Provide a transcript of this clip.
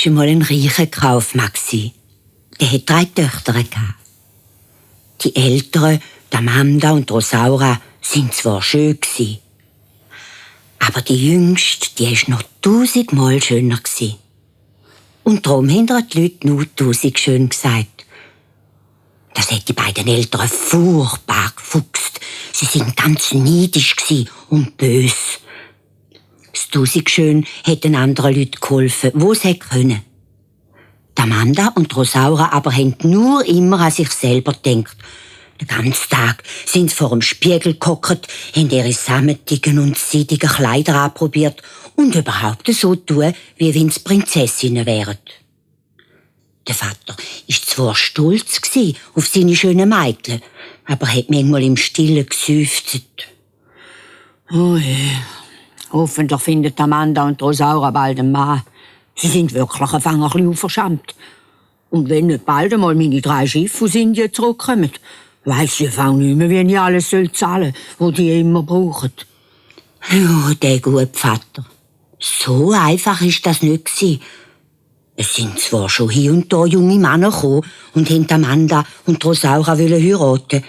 war einmal ein reicher Kaufmann. Der hatte 3 Töchter. Die Älteren, Amanda und Rosaura, sind zwar schön, aber die Jüngste, die war noch 1000-mal schöner. Und darum haben ihr die Leute nur 1000 schön gesagt. Das hat die beiden Eltern furchtbar gefuchst. Sie sind ganz neidisch und böse. Das 1000 schön hätten anderen Leuten geholfen, wo sie können. Die Amanda und Rosaura aber haben nur immer an sich selber gedacht. Den ganzen Tag sind sie vor dem Spiegel gehockt, haben ihre samtigen und seidigen Kleider anprobiert und überhaupt so tun, wie wenn sie Prinzessinnen wären. Der Vater war zwar stolz auf seine schönen Mädchen, aber hat manchmal im Stillen geseufzt. Oh je. Hoffentlich findet Amanda und Rosaura bald einen Mann. Sie sind wirklich ein bisschen unverschämt. Und wenn nicht bald einmal meine 3 Schiffe aus Indien zurückkommen, weiss ich nicht mehr, wie ich alles zahlen soll, was die immer brauchen. Ja, der gute Vater. So einfach war das nicht. Es sind zwar schon hier und da junge Männer gekommen und haben Amanda und Rosaura heiraten.